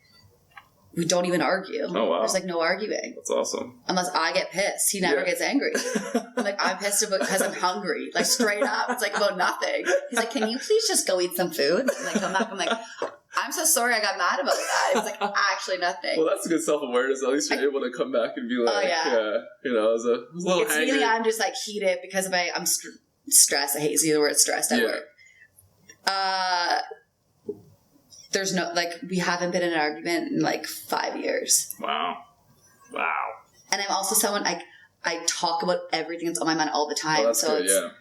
we don't even argue. Oh, wow. There's, like, no arguing. That's awesome. Unless I get pissed. He never gets angry. I'm like, I'm pissed because I'm hungry. Like, straight up. It's, like, about nothing. He's like, can you please just go eat some food? And I come back, I'm like, I'm so sorry I got mad about that. It's like, actually nothing. Well, that's a good self-awareness. At least you're able to come back and be like, I was a little it's angry. Really, I'm just, like, heated because I'm stressed. I hate using the word stressed at work. There's no, like, we haven't been in an argument in, like, 5 years. Wow. And I'm also someone, I talk about everything that's on my mind all the time. That's so good,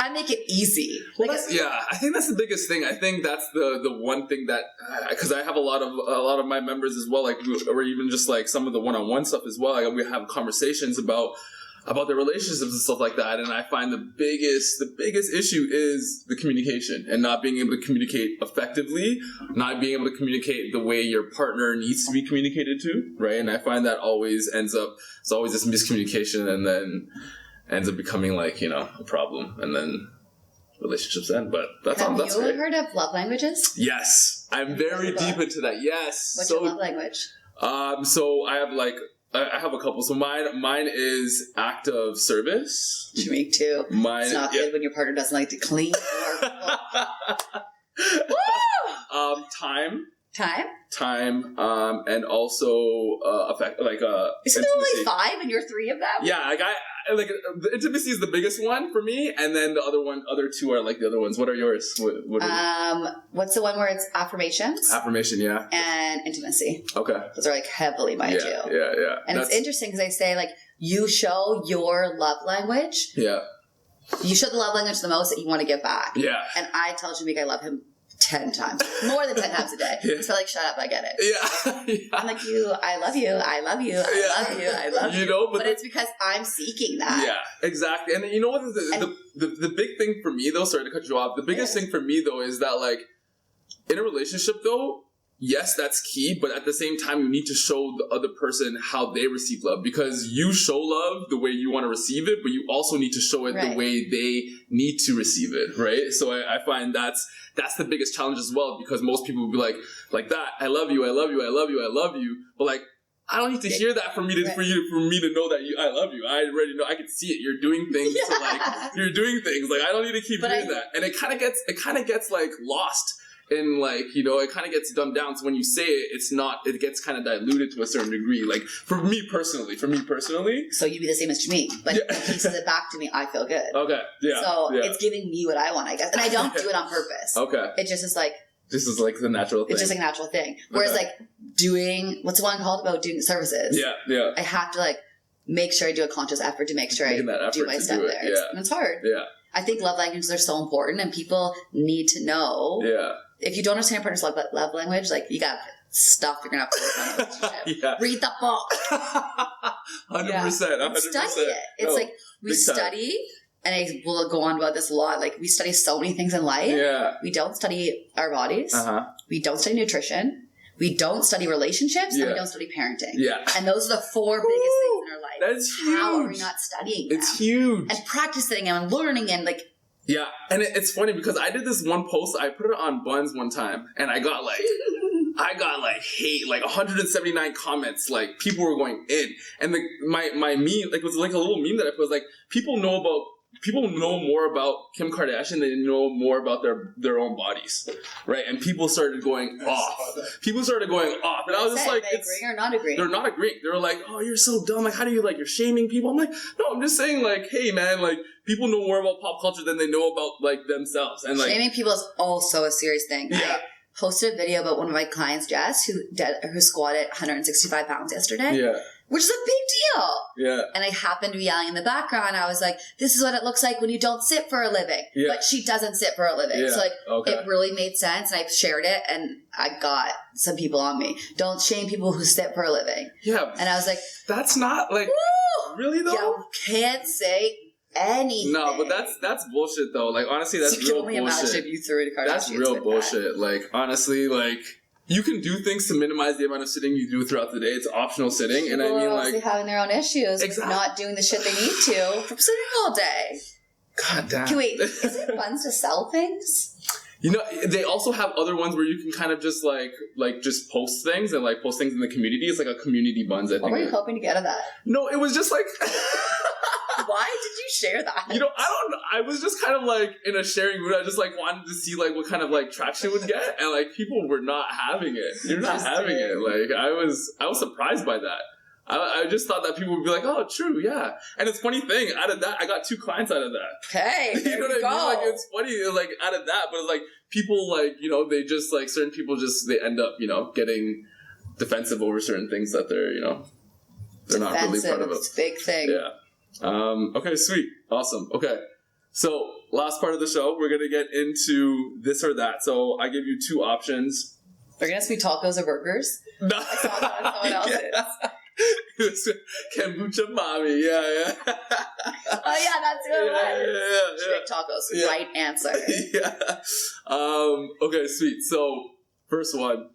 I make it easy. Like, I think that's the biggest thing. I think that's the one thing that, because I have a lot of my members as well, like, or even just like some of the one-on-one stuff as well. Like, we have conversations about their relationships and stuff like that. And I find the biggest issue is the communication and not being able to communicate effectively, not being able to communicate the way your partner needs to be communicated to, right? And I find that it's always this miscommunication, and then ends up becoming like, a problem, and then relationships end. But that's Have that's you great. Heard of love languages? Yes. I'm very deep into that. Yes. What's your love language? So I have a couple. So mine is act of service. Jahmeek too. It's not good when your partner doesn't like to clean or time. Time. And also affect like Isn't there only 5 and you're 3 of them? Yeah, like I like the intimacy is the biggest one for me, and then the other 2 are like the other ones. What are yours? What what's the one where it's affirmations? Affirmation, yeah. And intimacy. Okay. Those are like heavily my Yeah. And it's interesting because they say like you show your love language. Yeah. You show the love language the most that you want to give back. Yeah. And I tell Jahmeek I love him 10 times. More than 10 times a day. Yeah. He's like, shut up, I get it. Yeah. I'm like, I love you, I love you, I love you, I love you. You know, but it's because I'm seeking that. Yeah, exactly. And you know what? The big thing for me, though, sorry to cut you off, the biggest thing for me, though, is that, like, in a relationship, though, yes, that's key, but at the same time, you need to show the other person how they receive love, because you show love the way you want to receive it, but you also need to show it the way they need to receive it, right? So I find that's the biggest challenge as well, because most people will be like that, I love you, I love you, I love you, I love you, but like, I don't need to hear that for me to know that I love you. I already know. I can see it. You're doing things. You're doing things. Like, I don't need to keep doing that. And it kind of gets like lost in, like, you know, it kind of gets dumbed down. So when you say it, it gets kind of diluted to a certain degree. Like, for me personally. So you'd be the same as Jahmeek, but when he says it back to me, I feel good. Okay. Yeah. So it's giving me what I want, I guess. And I don't do it on purpose. Okay. It just is like, this is like the natural thing. It's just like a natural thing. Whereas like doing, what's the one called about doing services? Yeah. I have to like make sure I do a conscious effort to make sure I do my stuff there. And it's hard. Yeah. I think love languages are so important and people need to know. Yeah. If you don't understand your partner's love language, like you got stuff you're going to have to work on. Yeah. Read the book. 100%. Study it. It's like we study. And I will go on about this a lot. Like, we study so many things in life. Yeah. We don't study our bodies. We don't study nutrition. We don't study relationships. And we don't study parenting. Yeah. And those are the 4 biggest things in our life. That's huge. How are we not studying them? It's huge. And practicing and learning and like... Yeah. And it's funny because I did this one post. I put it on Buns one time. And I got like... hate, like 179 comments, like people were going in. And my meme, like, was like a little meme that I put, was like, people know more about Kim Kardashian than they know more about their own bodies, right? And people started going off. And I was just like, they agreeing or not agreeing? They're not agreeing. They were like, oh, you're so dumb. Like, how do you, like, you're shaming people? I'm like, no, I'm just saying, like, hey, man, like, people know more about pop culture than they know about, like, themselves. And like, shaming people is also a serious thing. Yeah. I posted a video about one of my clients, Jess, who squatted 165 pounds yesterday. Yeah. Which is a big deal. Yeah. And I happened to be yelling in the background. I was like, this is what it looks like when you don't sit for a living. Yeah. But she doesn't sit for a living. Yeah. So like, it really made sense. And I shared it and I got some people on me. Don't shame people who sit for a living. Yeah. And I was like, that's not like, woo! Really though? You can't say anything. No, but that's bullshit though. Like, honestly, that's real bullshit. Imagine if you threw it a That's real bullshit. That. Like, honestly, like, you can do things to minimize the amount of sitting you do throughout the day. It's optional sitting. And I mean, like, having their own issues. Exactly. Not doing the shit they need to from sitting all day. God damn. Wait, is it fun to sell things? You know, they also have other ones where you can kind of just like just post things and like post things in the community. It's like a community buns, I think. What were you hoping to get out of that? No, it was just like... Why did you share that? You know, I don't know. I was just kind of like in a sharing mood. I just like wanted to see like what kind of like traction it would get, and like people were not having it. They're not having it. Like I was surprised by that. I just thought that people would be like, oh, true, yeah. And it's funny thing, out of that, I got 2 clients out of that. Okay, you know what I mean? Like, it's funny, like, out of that, but like, people, like, you know, they just, like, certain people just, they end up, you know, getting defensive over certain things that they're, you know, they're not really part of it. It's a big thing. Yeah. Okay, sweet. Awesome. Okay. So, last part of the show, we're going to get into this or that. So, I give you 2 options. Are going to be tacos or burgers? No. I saw that on someone else's. Kombucha mommy, yeah. Oh yeah, that's what it was. Straight tacos, right answer. Yeah. Okay, sweet. So, first one,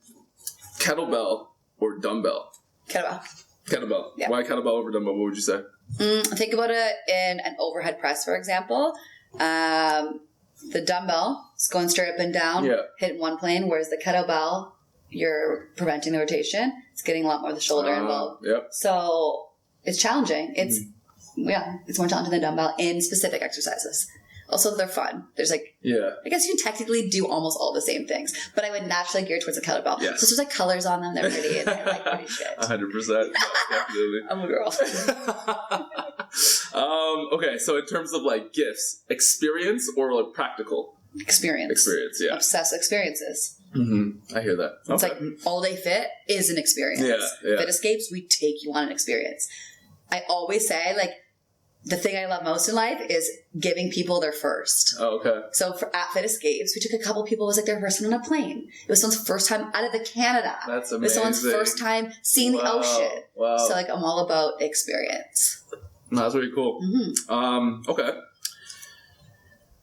kettlebell or dumbbell? Kettlebell. Yeah. Why kettlebell over dumbbell? What would you say? Think about it in an overhead press, for example. The dumbbell is going straight up and down, hitting one plane, whereas the kettlebell, you're preventing the rotation. It's getting a lot more of the shoulder involved. Yep. So it's challenging. It's it's more challenging than dumbbell in specific exercises. Also, they're fun. There's like, I guess you can technically do almost all the same things, but I would naturally gear towards a kettlebell. Yes. So there's like colors on them. They're pretty, and I like pretty shit. 100%. Definitely. I'm a girl. Okay, so in terms of like gifts, experience or like practical? Experience. Experience, yeah. Obsessed experiences. Mm-hmm. I hear that. It's like all day fit is an experience. Yeah. Fit escapes, we take you on an experience. I always say, like, the thing I love most in life is giving people their first. Oh, okay. So at Fit Escapes, we took a couple people, it was like their first time on a plane. It was someone's first time out of the Canada. That's amazing. It was someone's first time seeing the ocean. Wow. So like I'm all about experience. That's really cool. Mm-hmm. Okay.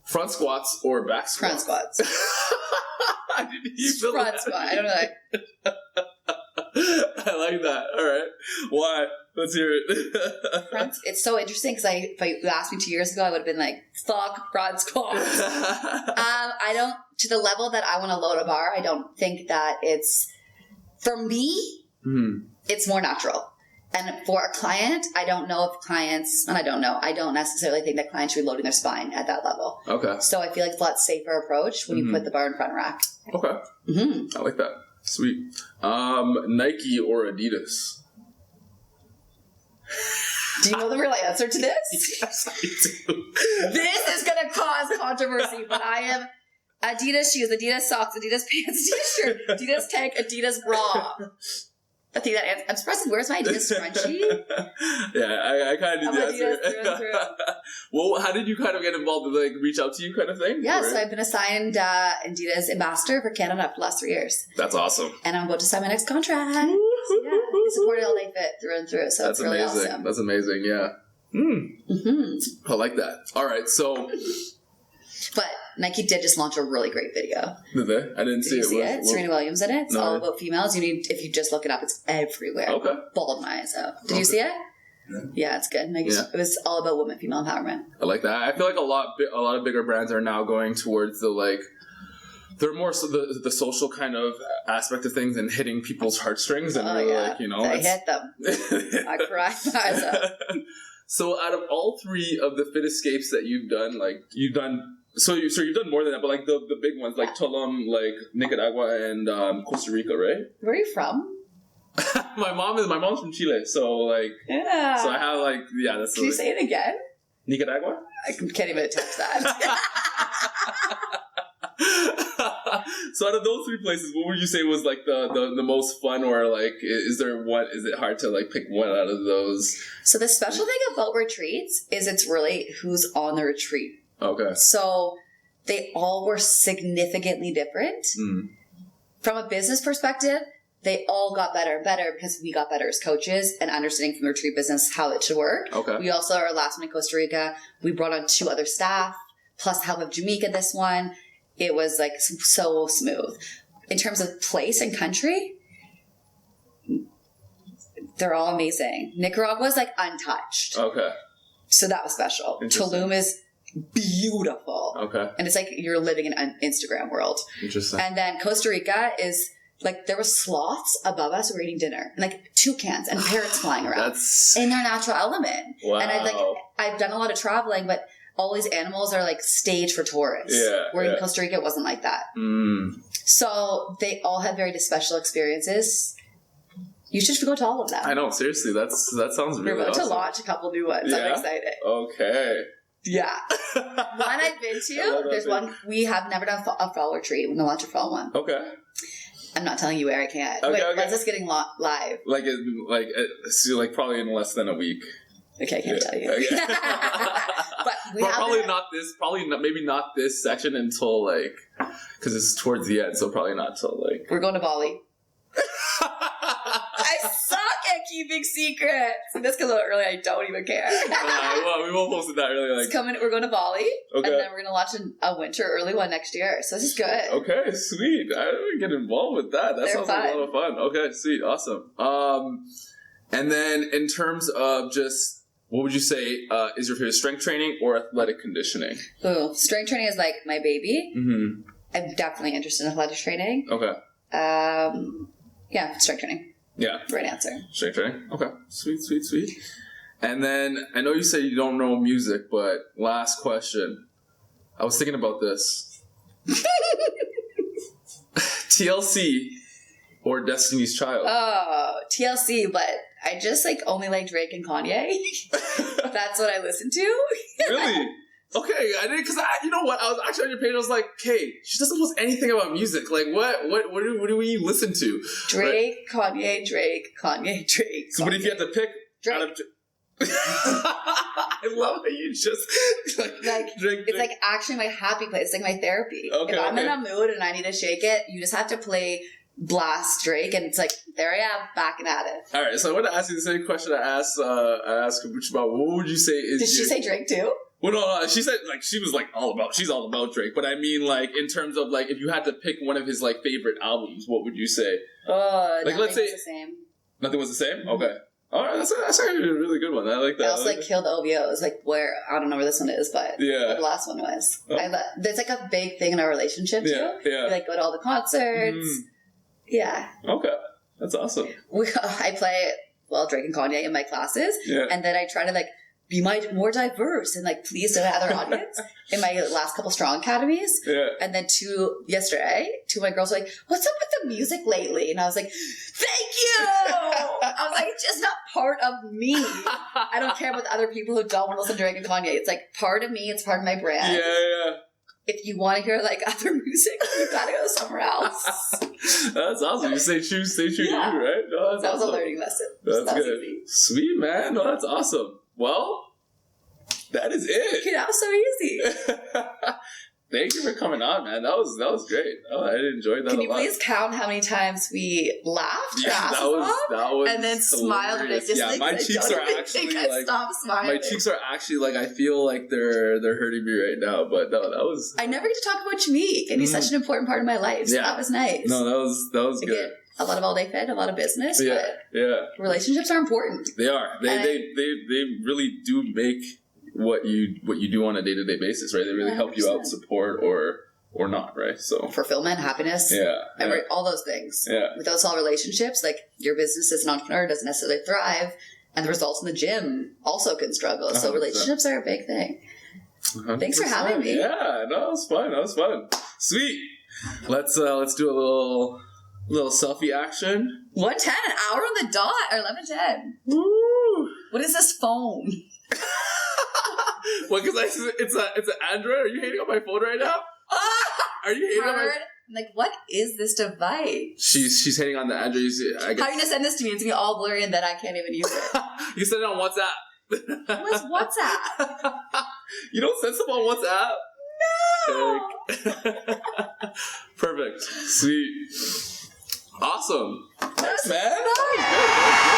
Front squats or back Front squats? squats. Front squat. I don't know. I like that. All right. Why? Let's hear it. It's so interesting because if you asked me 2 years ago, I would have been like, fuck front squats. I don't, to the level that I want to load a bar, I don't think that it's, for me, it's more natural. And for a client, I don't know if clients, and I don't necessarily think that clients should be loading their spine at that level. Okay. So I feel like it's a lot safer approach when you put the bar in front rack. Okay. Mm-hmm. I like that. Sweet. Nike or Adidas? Do you know the real answer to this? Yes, I do. This is going to cause controversy, but I am Adidas shoes, Adidas socks, Adidas pants, Adidas shirt, Adidas tank, Adidas bra. I think that I'm surprised. Where's my Adidas scrunchie? Yeah, I kind of do the answer. Adidas through and through. Well, how did you kind of get involved with like reach out to you kind of thing? Yeah, so I've been assigned Adidas ambassador for Canada for the last 3 years. That's awesome. And I'm about to sign my next contract. So, yeah, I supported All Day Fit through and through. So that's it's really amazing. awesome. That's amazing. Yeah. I like that. All right, so. But Nike did just launch a really great video. Did they? I didn't see it. Did you see it? Serena Williams in it. It's all about females. If you just look it up, it's everywhere. Okay. Bawled my eyes out. Did you see it? Yeah, it's good. Nike's, it was all about women, female empowerment. I like that. I feel like a lot of bigger brands are now going towards the like. They're more so the social kind of aspect of things and hitting people's heartstrings and like, you know. I hit them. I cried my eyes out. So out of all three of the Fit Escapes that you've done, like you've done. So you've done more than that, but like the big ones, like Tulum, like Nicaragua, and Costa Rica, right? Where are you from? my mom's from Chile, so like, so I have like, that's. Can you say it again? Nicaragua. I can't even attempt that. So out of those three places, what would you say was like the most fun, or like is it hard to like pick one out of those? So the special thing about retreats is it's really who's on the retreat. Okay. So they all were significantly different. From a business perspective, they all got better and better because we got better as coaches and understanding from the retreat business how it should work. Okay. We also, our last one in Costa Rica, we brought on 2 other staff, plus the help of Jahmeek in this one. It was like so smooth. In terms of place and country, they're all amazing. Nicaragua is like untouched. Okay. So that was special. Tulum is beautiful. Okay. And it's like you're living in an Instagram world. Interesting. And then Costa Rica is like there were sloths above us. We were eating dinner, and like toucans and parrots flying around. That's in their natural element. Wow. And I've done a lot of traveling, but all these animals are like staged for tourists. Yeah. Where in Costa Rica it wasn't like that. So they all have very special experiences. You should go to all of them. I know, seriously, that sounds really awesome. We're about to launch a couple new ones. I'm excited. Okay. Yeah. One I've been to, there's one, we have never done a fall retreat. We're going to launch a fall one. Okay. I'm not telling you where I can't. Okay, Wait, okay. when's this getting live? Like probably in less than a week. Okay, I can't tell you. Okay. But we maybe not this section until like, because it's towards the end, so probably not till like. We're going to Bali. I suck at keeping secrets. This goes a little early. I don't even care. Well, we won't post it that early. Like, it's coming. We're going to Bali, okay. And then we're going to launch a winter early one next year. So this is good. Okay, sweet. I didn't get involved with that. That sounds like a lot of fun. Okay, sweet, awesome. And then in terms of just what would you say is your favorite, strength training or athletic conditioning? Ooh, strength training is like my baby. Mm-hmm. I'm definitely interested in athletic training. Okay. Yeah, strength training. Yeah. Right answer. Strength training. Okay. Sweet. And then I know you say you don't know music, but last question. I was thinking about this. TLC or Destiny's Child? Oh, TLC, but I just like only like Drake and Kanye. That's what I listen to. Really? Okay, I didn't, because you know what? I was actually on your page. I was like, "Hey, she doesn't post anything about music. Like, what do we listen to?" Drake, right? Kanye, Drake, Kanye, Drake. So, but if you had to pick, Drake. Out of, I love how you just like Drake. It's like actually my happy place. It's like my therapy. Okay, if I'm in a mood and I need to shake it, you just have to play blast Drake, and it's like there I am backing at it. All right, so I want to ask you the same question I asked Kabuchi about. What would you say is? Did she say Drake too? Well, no, she said like she's all about Drake. But I mean, like in terms of like if you had to pick one of his like favorite albums, what would you say? Like let's say the same. Nothing was the same. Okay. All right, that's actually a really good one. I like that. I also like Kill the OVOs, like where I don't know where this one is, but yeah, the last one was. Oh. There's like a big thing in our relationship too. Yeah. We like go to all the concerts. Yeah. Okay, that's awesome. I play Drake and Kanye in my classes, and then I try to like be more diverse and like please the other audience in my last couple strong academies. Yeah. And then yesterday, two of my girls were like, "What's up with the music lately?" And I was like, "Thank you." I was like, "It's just not part of me." I don't care about the other people who don't want to listen to Drake and Kanye. It's like part of me. It's part of my brand. Yeah. If you want to hear like other music, you gotta go somewhere else. That's awesome. You stay true to you, right? No, that was awesome. a learning lesson. That's good. Easy. Sweet, man. No, that's awesome. Well, that is it. That was so easy. Thank you for coming on, man. That was great. Oh, I enjoyed that. Can you please count how many times we laughed? Yeah, that was and then smiled and just like my cheeks are actually like stop smiling. My cheeks are actually like I feel like they're hurting me right now. But no, that was. I never get to talk about Jahmeek, and he's such an important part of my life. So that was nice. No, that was good. Again, a lot of all day fed, a lot of business. Yeah. Relationships are important. They are. They really do make what you do on a day-to-day basis, right? They really 100%. Help you out, support or not, right? So fulfillment, happiness, all those things. Yeah. Without solid relationships, like your business as an entrepreneur doesn't necessarily thrive, and the results in the gym also can struggle. 100%. So relationships are a big thing. 100%. Thanks for having me. Yeah, no, that was fun. Sweet. Let's do a little selfie action. 1:10, an hour on the dot, or 11:10. Woo! What is this phone? Well, because it's an Android. Are you hating on my phone right now? Are you hating on my? I'm like, what is this device? She's hating on the Android. I guess. How are you gonna send this to me? It's gonna be all blurry, and then I can't even use it. You send it on WhatsApp. What's WhatsApp? You don't send stuff on WhatsApp? No. Perfect. Sweet. Awesome. Thanks, man. Nice.